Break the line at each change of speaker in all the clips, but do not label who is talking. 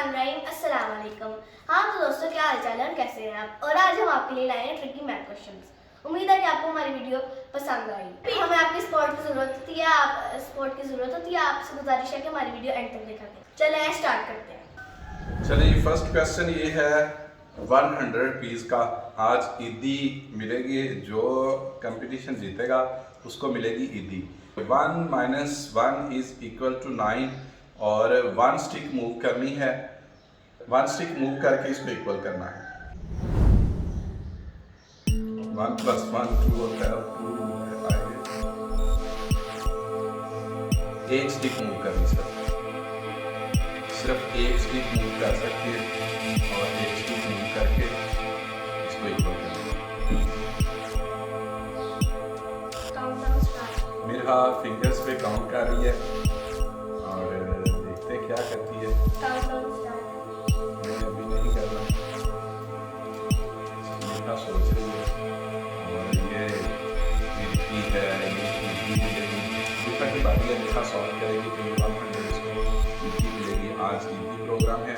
अस्सलाम वालेकुम। हाँ तो दोस्तों, क्या हाल चाल है और कैसे हैं आप। और आज हम आपके लिए लाए हैं ट्रिकी मैथ क्वेश्चंस। उम्मीद है कि आपको हमारी वीडियो पसंद आएगी। हमें आपकी सपोर्ट की ज़रूरत होती है, आपसे गुजारिश है कि हमारी वीडियो एंड तक देखा करें। चलें स्टार्ट करते हैं।
चलिए, फर्स्ट क्वेश्चन ये है 100 रुपीज़ का। आज ईदी मिलेगी, जो कंपटीशन जीतेगा उसको मिलेगी ईदी। 1 माइनस 1 इज इक्वल टू 9 और 1 स्टिक मूव करनी है। 1 स्टिक मूव करके इसको इक्वल करना है। 1 प्लस 1 2 होता है, 2 एक स्टिक मूव करनी सर, सिर्फ एक स्टिक मूव कर सकते हैं और एक स्टिक मूव करके इसको इक्वल करेंगे। मेरा फिंगर्स पे काउंट कर रही है और देखते हैं क्या करती है। मैं अभी नहीं कर रहा, मेरा सोच रही है और ये मिलती है, की बात है। मेरा सॉल्व करेगी तो 100 इसको ईदी मिलेगी। आज ईदी प्रोग्राम है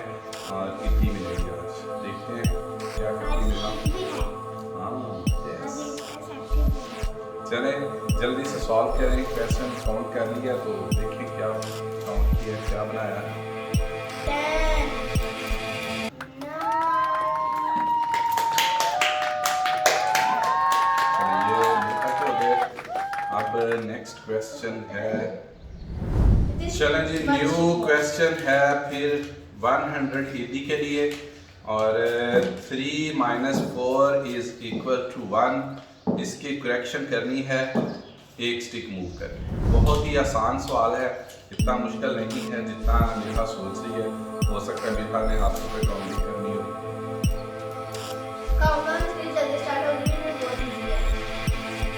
और ईदी मिलेगी आज। देखते हैं क्या करती है। हाँ, चले जल्दी से सॉल्व करें। क्वेश्चन काउंट कर लिया तो देखें क्या काउंट किया, क्या बनाया है। ये लिखा तो है। अब नेक्स्ट क्वेश्चन है, चलें जी, न्यू क्वेश्चन है फिर 100 ईदी के लिए। और 3 माइनस 4 इज इक्वल टू 1। इसकी करेक्शन करनी है एक स्टिक मूव करके। बहुत ही आसान सवाल है, इतना मुश्किल नहीं है जितना मेरा सोच रही है। हो सकता है मेरा ने हाथों पे काउंटिंग करनी हो।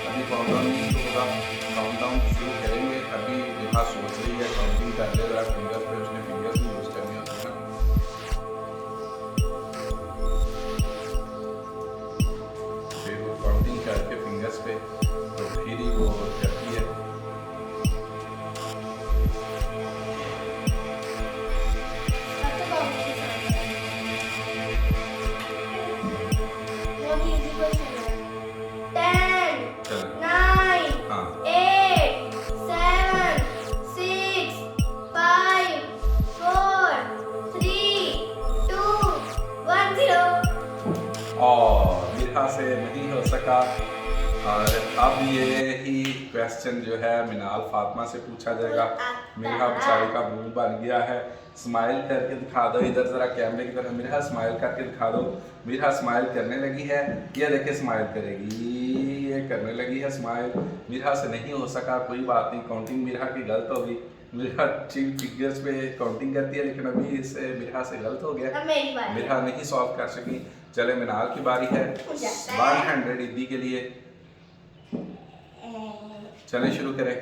अभी काउंटडाउन होगा, काउंटडाउन शुरू करेंगे। अभी मेरा सोच रही है काउंटिंग कर ले रहा फिंगर पे, उसने फिंगर्स भी यूज करनी होती है ना। फिर वो काउंटिंग करके फिंगर्स पे तो फिर ही वो करती है। और मेरा से नहीं हो सका। और अब ये ही क्वेश्चन जो है मिनाल फातिमा से पूछा जाएगा। मेरा बेचारे का मुंह बन गया है। स्माइल करके दिखा दो, इधर जरा कैमरे की तरफ। मेरा स्माइल करके दिखा दो। मेरा स्माइल करने लगी है, ये देखे स्माइल करेगी, ये करने लगी है स्माइल। मेरा से नहीं हो सका, कोई बात नहीं, काउंटिंग मेरा की गलत होगी। मेरा ठीक फिगर्स पे काउंटिंग करती है, लेकिन अभी इससे मेरा से गलत हो गया, मेरा नहीं सॉल्व कर सकी। चले मिनाल की बारी है 100 ईदी के लिए। चले शुरू करें।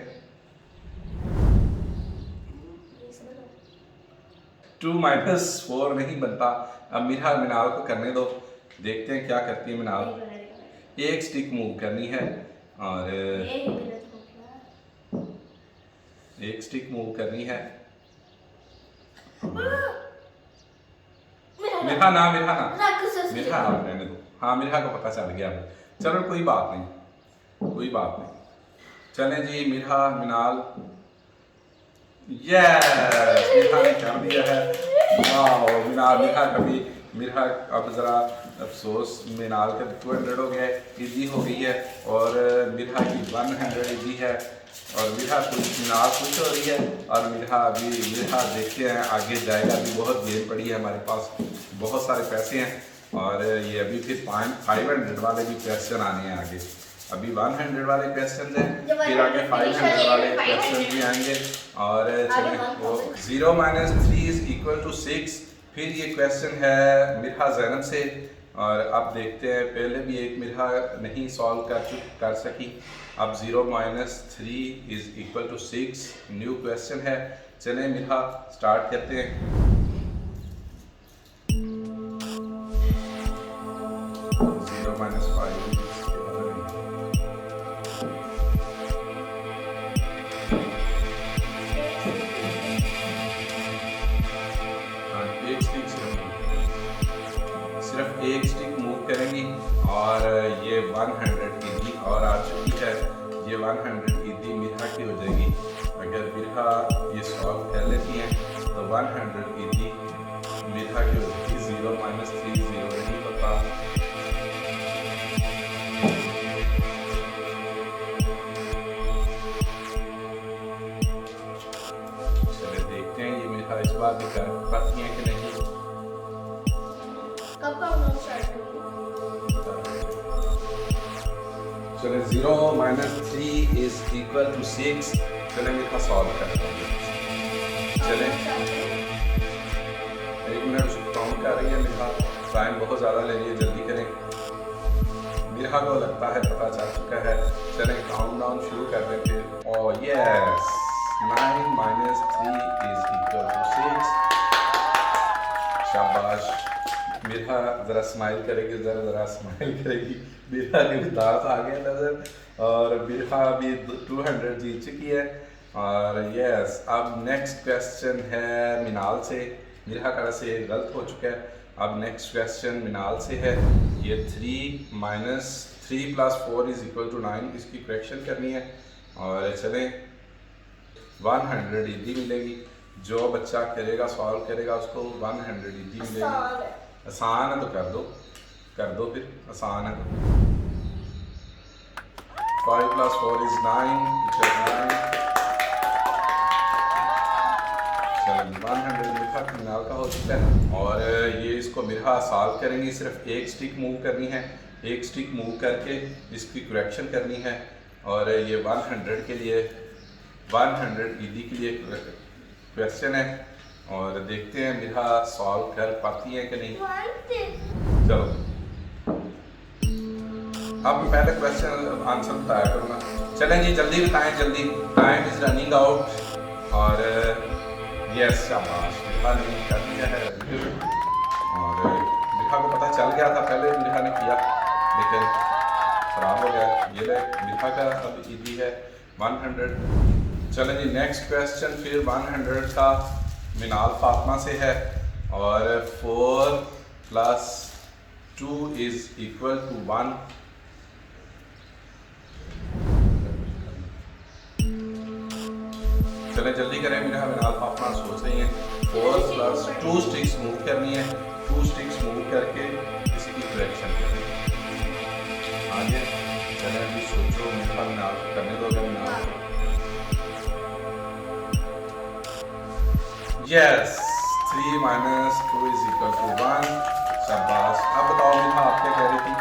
2 माइनस 4 नहीं बनता। अब मिनाल को करने दो, देखते हैं क्या करती है मिनाल। एक स्टिक मूव करनी है और एक स्टिक मूव करनी है। मेरा ना रहने दो। हाँ, मेरा को पता चल गया। चलो कोई बात नहीं, कोई बात नहीं। चलें जी, मिनाल यस, मिठा ने कर दिया है। वाह मिनाल, मिठा कभी मिठा। अब ज़रा अफसोस, मिनाल का 200 हो गया, ईदी हो गई है और मिठा की 100 ईदी है। और मिठा मिनाल खुश हो रही है और मिठा देखते हैं आगे जाएगा। अभी बहुत गेम पड़ी है हमारे पास, बहुत सारे पैसे हैं और ये अभी फिर 500 वाले भी क्वेश्चन आने हैं आगे। अभी 100 वाले क्वेश्चन हैं, फिर आगे 500 वाले क्वेश्चन भी आएंगे। और चलिए, वो 0 माइनस 3 इज इक्वल टू 6। फिर ये क्वेश्चन है मिठा जैनब से। और अब देखते हैं, पहले भी एक मिठा नहीं सॉल्व कर सकी। अब 0 minus 3 is equal to 6 new question है। चलें मिठा स्टार्ट करते हैं। 0 माइनस 5 एक स्टिक सिर्फ एक स्टिक मूव करेंगी और ये 100 ईदी और आ चुकी है। ये 100 ईदी मिरहा की हो जाएगी। अगर मिरहा ये सॉल्व कर लेती हैं तो 100 ईदी मिरहा की हो जाएगी। 0 - 3 0 नहीं होता। चलिए देखते हैं ये मिरहा इस बार भी कर पाती हैं कि नहीं।
कब काउंटडाउन स्टार्ट करूं?
चलिए 0 - 3 = 6। चलें मिरहा सॉल्व करते हैं। चलें 1 मिनट काउंट कर रही है मिरहा। टाइम बहुत ज़्यादा ले रही है, जल्दी करें। मिरहा को लगता है पता चल चुका है। चलें काउंटडाउन शुरू कर दें फिर। Oh yes, 9 - 3 = 6। शाबाश। मिरहा ज़रा स्माइल करेगी, ज़रा स्माइल करेगी। मिरहा के दांत आ गए नज़र और मिरहा भी 200 जीत चुकी है। और यस, अब नेक्स्ट क्वेश्चन है मिनाल से। मिरहा का से गलत हो चुका है। अब नेक्स्ट क्वेश्चन मिनाल से है। ये 3 - 3 + 4 = 9 इसकी करेक्शन करनी है। और चलें 100 ईदी मिलेगी। जो बच्चा करेगा सॉल्व करेगा उसको 100 ईदी मिलेगी। आसान है तो कर दो फिर, आसान है तो। 5 + 4 = 9 = 9। चलो 100 मिरहा मिनाल का हो चुका है। और ये इसको मिरहा सॉल्व करेंगी। सिर्फ एक स्टिक मूव करनी है। एक स्टिक मूव करके इसकी करेक्शन करनी है। और ये 100 के लिए 100 ईदी के लिए क्वेश्चन है। और देखते हैं मिरहा सॉल्व कर पाती है कि नहीं। चलो अब पहले क्वेश्चन आंसर बताया करूँगा। चलें जी जल्दी बताएं, जल्दी, टाइम इज रनिंग आउट। और यस शाबाश, मिरहा ने कर दिया है। और मिरहा को पता चल गया था, पहले मिरहा ने किया लेकिन खराब हो गया। ये ले मिरहा का अब ईदी है 100। चलें जी नेक्स्ट क्वेश्चन फिर 100 का मिनाल फातिमा से है। और 4 + 2 = 1। चलें जल्दी करें। मिनाल फातिमा सोच रही हैं। 4 + 2 स्टिक्स मूव करनी है। 2 स्टिक्स मूव करके किसी की करेक्शन करनी है। आगे चलें अभी सोचो, मिनाल करने दो। यस, 3 - 2 = 1। शाबाश। अब बताओ मिरहा आप क्या कह रही थी?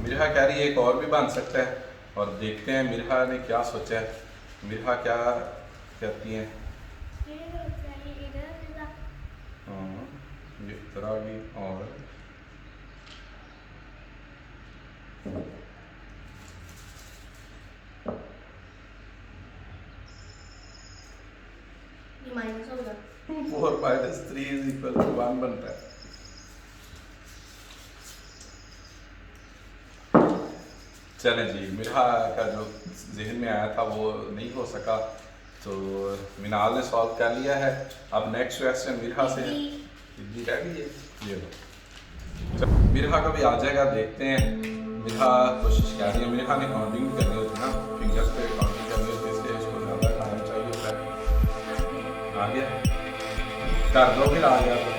मिरहा कह रही है एक और भी बन सकता है। और देखते हैं मिरहा ने क्या सोचा है। मिरहा क्या कहती हैं? हाँ, ये तरह भी। और
माइनस होगा।
4 - 3 = 1 बनता है। चलें जी, मिरहा का जो जहन में आया था वो नहीं हो सका, तो मिनाल ने सॉल्व कर लिया है। अब नेक्स्ट क्वेश्चन मिरहा से है। ईदी रह गई है, ये लो। मिरहा का भी आ जाएगा, देखते हैं। मिरहा कोशिश कर रही है। मिरहा ने काउंटिंग भी करनी होती है ना, फिंगर्स पे काउंटिंग करनी होती है, इसलिए इसको ज़्यादा टाइम चाहिए होता है। आ गया, कर दो फिर। आ गया तो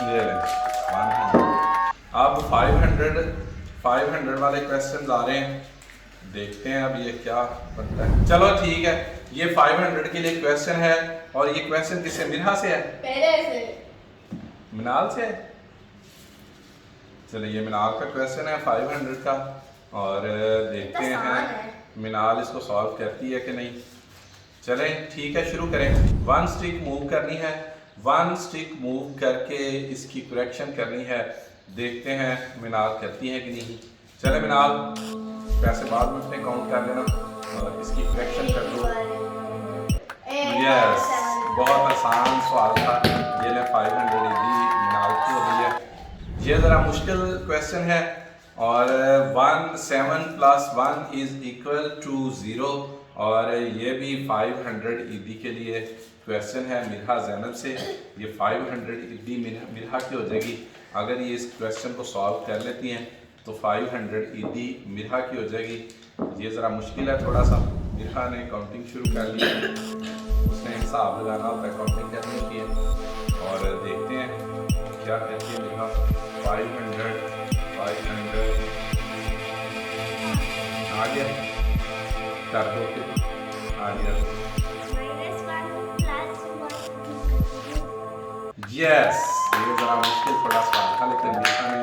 ये ले 100। अब 500 वाले क्वेश्चन आ रहे हैं, देखते हैं अब ये क्या बनता है। चलो ठीक है, ये 500 के लिए क्वेश्चन है। और ये क्वेश्चन किससे? मिरहा से है,
पहले से
मिनाल से है। चलिए ये मिनाल का क्वेश्चन है 500 का। और देखते हैं मिनाल इसको सॉल्व करती है कि नहीं। चलें ठीक है, शुरू करें। 1 स्टिक मूव करनी है। 1 स्टिक मूव करके इसकी करेक्शन करनी है। देखते हैं मिनाल करती है कि नहीं। चले मिनाल, पैसे बाद में अपने काउंट कर लेना और इसकी करेक्शन कर लो। यस, बहुत आसान सवाल था। ये ले 500 ईदी मिनाल की हो गई है। ये ज़रा मुश्किल क्वेश्चन है। और 7 + 1 = 0। और ये भी 500 ईदी के लिए क्वेश्चन है मिरहा जैनब से। ये 500 ईदी मिरहा की हो जाएगी। अगर ये इस क्वेश्चन को सॉल्व कर लेती हैं तो 500 ईदी मिरहा की हो जाएगी। ये ज़रा मुश्किल है थोड़ा सा। मिरहा ने काउंटिंग शुरू कर ली है, उसने हिसाब लगाना होता है, काउंटिंग करनी होती है। और देखते हैं क्या कहती है मिरहा। 500 आ गया, कर दो फिर, आ गया। यस, ये ज़रा मुश्किल थोड़ा सवाल था, लेकिन मिरहा ने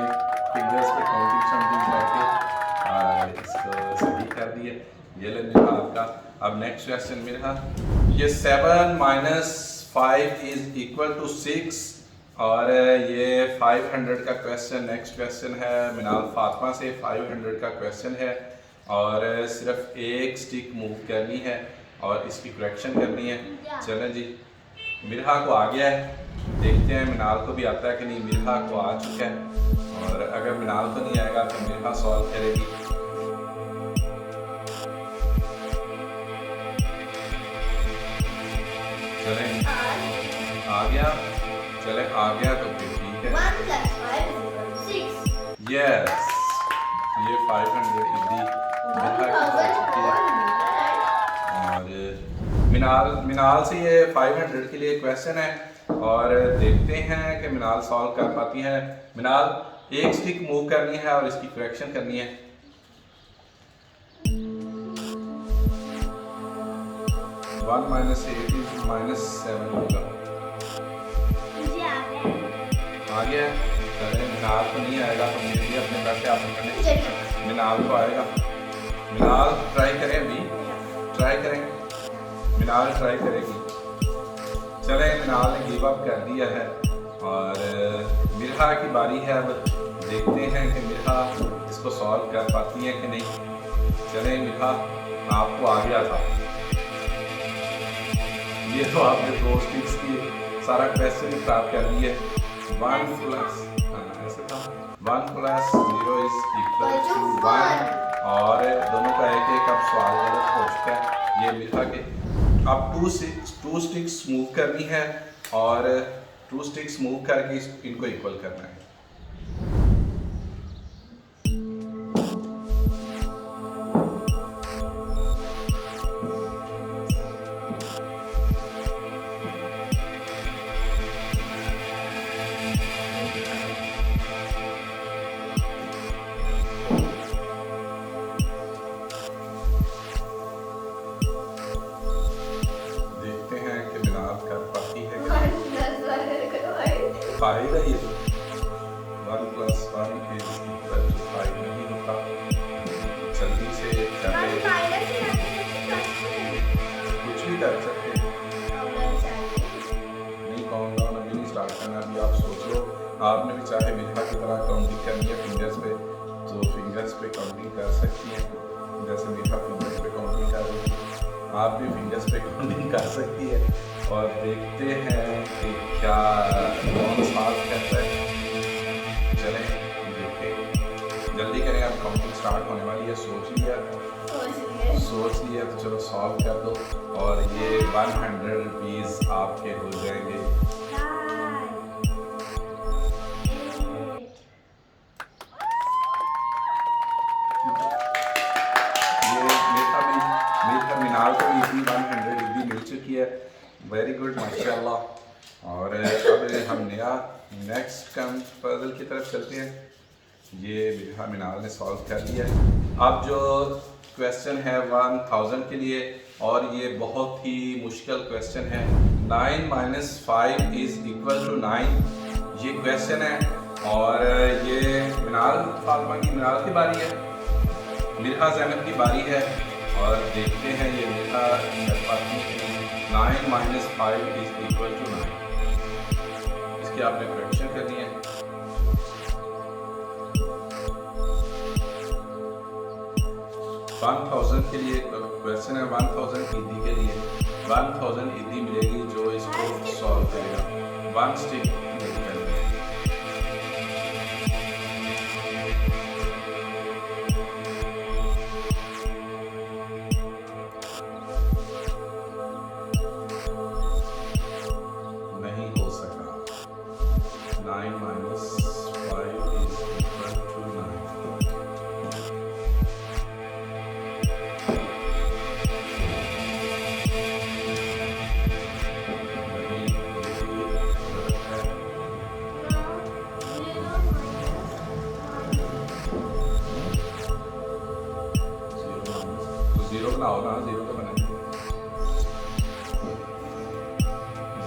फिंगर्स पे काउंटिंग शाउंटिंग करके इसको सही कर दिया। ये ले मिरहा आपका। अब नेक्स्ट क्वेश्चन मिरहा, ये 7 - 5 इज इक्वल टू 6 और ये 500 का क्वेश्चन नेक्स्ट क्वेश्चन है मिनाल फातिमा से। 500 का क्वेश्चन है और सिर्फ एक स्टिक मूव करनी है और इसकी करेक्शन करनी है। चलें जी, मिरहा को आ गया है, देखते हैं मिनाल को भी आता है कि नहीं। मिरहा को आ चुका है और अगर मिनाल को नहीं आएगा तो मिरहा सॉल्व करेगी। चलें, आ गया, चले आ गया तो फिर ठीक है।
1 + 5 = 6।
यस, ये 500 ईदी और मिनाल से ये 500 के लिए क्वेश्चन है और देखते हैं कि मिनाल सॉल्व कर पाती है। मिनाल एक स्टिक मूव करनी है और इसकी करेक्शन करनी है। वन माइनस 8 इज -7 होगा। आ गया। चले, मिनाल को नहीं आएगा तो मुझे भी अपने पैसे आप करने। मिनाल को आएगा। मिनाल ट्राई करें, अभी ट्राई करें, मिनाल ट्राई करेगी। चले, मिनाल ने गिव अप कर दिया है और मिरहा की बारी है। अब देखते हैं कि मिरहा इसको सॉल्व कर पाती है कि नहीं। चले मिरहा, आपको आ गया था। ये तो आपने 2 स्टिक्स की सारा क्वेश्चन खराब कर दिया। 1 + ऐसे था 1 + 0 इज इक्वल टू 1 और दोनों का एक अब सवाल गलत हो चुका है। ये मिरहा के अब 2 स्टिक्स मूव करनी है और 2 स्टिक्स मूव करके इनको इक्वल करना है। फायदा ये 1 + 1 इज इक्वल टू 5 नहीं होता। जल्दी से कुछ भी कर सकते हैं। नहीं, काउंट डाउन अभी नहीं स्टार्ट करना, अभी आप सोच लो। आपने भी चाहे मिरहा की तरह काउंटिंग करनी है फिंगर्स पे तो फिंगर्स पे काउंटिंग कर सकती है। जैसे मिरहा फिंगर्स पे काउंटिंग कर रही है, आप भी फिंगर्स पे काउंटिंग कर सकती है। और देखते हैं कि क्या कौन सॉल्व करता है। चलें देखें, जल्दी करें, अब काउंटिंग स्टार्ट होने वाली है। सोच लिया तो चलो सॉल्व कर दो और ये 100 रुपीज़ आपके हो जाएंगे। ये मिनाल को भी 100 ईदी मिल चुकी है। वेरी गुड, माशाल्लाह। और अब हम नया नेक्स्ट पजल की तरफ चलते हैं। ये मिरहा मिनाल ने सॉल्व कर लिया है। अब जो क्वेश्चन है 1000 के लिए और ये बहुत ही मुश्किल क्वेश्चन है। 9 - 5 इज इक्वल टू 9 ये क्वेश्चन है और ये मिनाल फातिमा की मिनाल की बारी है, मिरहा ज़ैनब की बारी है और देखते हैं ये मिरहा 9 - 5 इज इक्वल टू 9। इसकी आपने करेक्शन करनी है। $1000 के लिए क्वेश्चन है, 1000 ईदी के लिए 1000 ईदी मिलेगी जो इसको सॉल्व करेगा। 1 स्टिक बनाओ ना, जीरो तो बनेगा।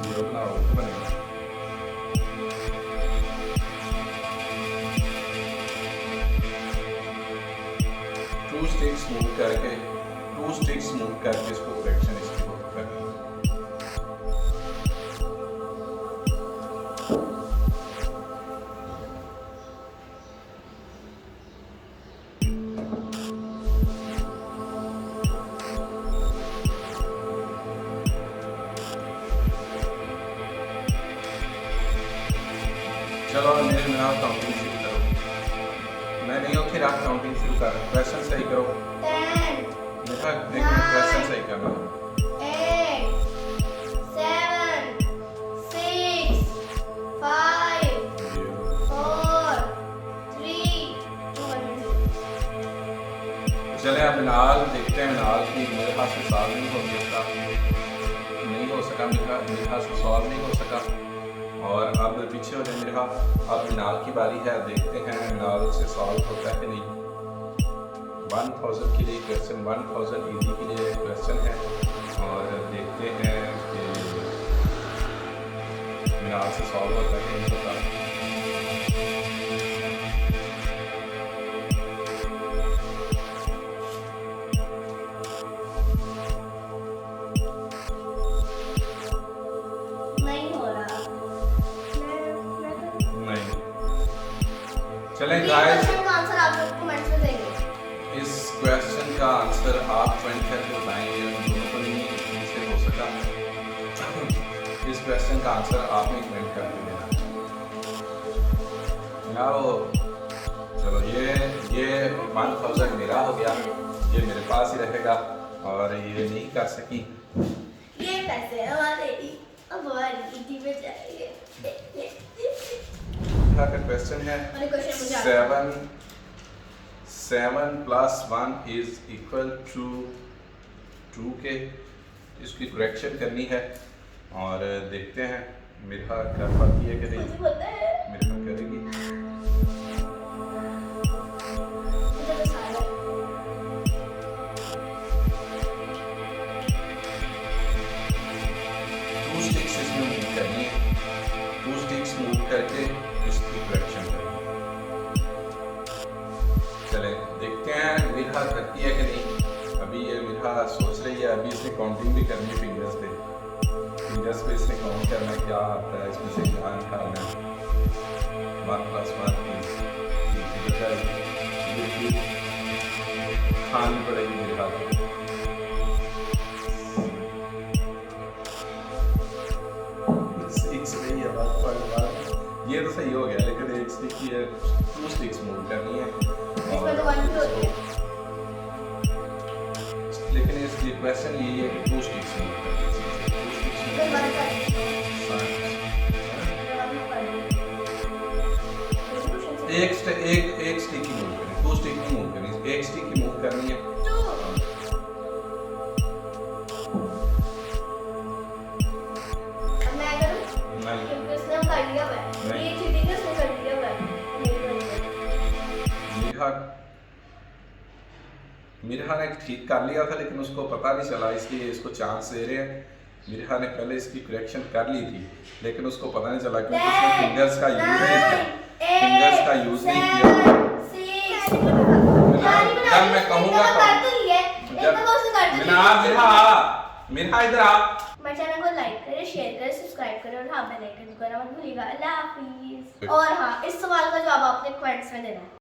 जीरो बनाओ तो बनेगा। टू स्टिक्स मूव करके इसको करेक्शन इसकी हो करनी है। चलो मेरे मेरा काउंटिंग शुरू करो। मैं नहीं होती रात काउंटिंग शुरू कर। क्वेश्चन सही करो।
10
मेरा क्वेश्चन सही करना।
8 7 6 5 4 3 2 1।
चले अब मिनाल देखते हैं। मिनाल की मेरे हाथ से सॉल्व नहीं हो सकता, मेरे हाथ से सॉल्व नहीं हो सका। और अब पीछे हो जाए मेरे हाथ। अब मिनाल की बारी है, देखते हैं मिनाल से सॉल्व होता है कि नहीं। 1000 के लिए क्वेश्चन, 1000 इजी के लिए क्वेश्चन है और देखते हैं कि मिनाल से सॉल्व होता है कि नहीं होता। चलें गाइस,
आंसर आप लोग कमेंट्स में देंगे।
इस क्वेश्चन का आंसर आप कमेंट करके बताएंगे। दोनों को नहीं से हो सका। इस क्वेश्चन का आंसर आपने कमेंट करके देना। आओ चलो, ये 1000 मेरा हो गया, ये मेरे पास ही रहेगा और ये नहीं कर सकी।
ये पैसे हमारे अब हमारी ईदी में जाएंगे।
का क्वेश्चन है 7 + 1 इज इक्वल टू 2 के। इसकी करेक्शन करनी है और देखते हैं मिरहा कर पाती है कि नहीं।
मुझे पता है।
मिरहा करेगी।
मुझे तो सारा
2 स्टिक्स इसमें मूव करनी है। 2 स्टिक्स मूव करके इसकी करेक्शन करें। चले देखते हैं मिरहा करती है कि नहीं। अभी ये मिरहा सोच रही है, अभी इसने काउंटिंग भी करनी है। फिंगर्स पे इसने काउंट करना है क्या आता है इसमें से, क्या निकालना है। 1 + 1 खानी पड़ेगी मिरहा को। ये तो सही हो गया, लेकिन एक स्टिक की 2 स्टिक्स मूव करनी है।
इसमें तो 1 होती है।
लेकिन इसकी क्वेश्चन यही है कि 2 स्टिक्स मूव करनी है।
फिर बंद कर।
एक स्टिक की मूव करनी, 2 स्टिक की मूव करनी, एक स्टिक की मूव करनी है।
अब मैं करूं?
नहीं।
क्योंकि उसने हम कर लिया है।
नहीं।
ये चीटिंग है, उसने कर लिया है।
मिरहा ने ठीक कर लिया था, लेकिन उसको पता नहीं चला, इसलिए इसको चांस दे रहे हैं। मिरहा ने पहले इसकी करेक्शन कर ली थी, लेकिन उसको पता नहीं चला क्योंकि उसने फिंगर्स का यूज नहीं किया। जब मैं कहूँगा मिरहा इधर आ।
मेरे चैनल को लाइक करें, शेयर करें, सब्सक्राइब करें और हाँ बेल आइकन दबाना मत भूलिएगा। अल्लाह हाफिज। और हाँ, इस सवाल का जवाब आपने कमेंट्स में देना है।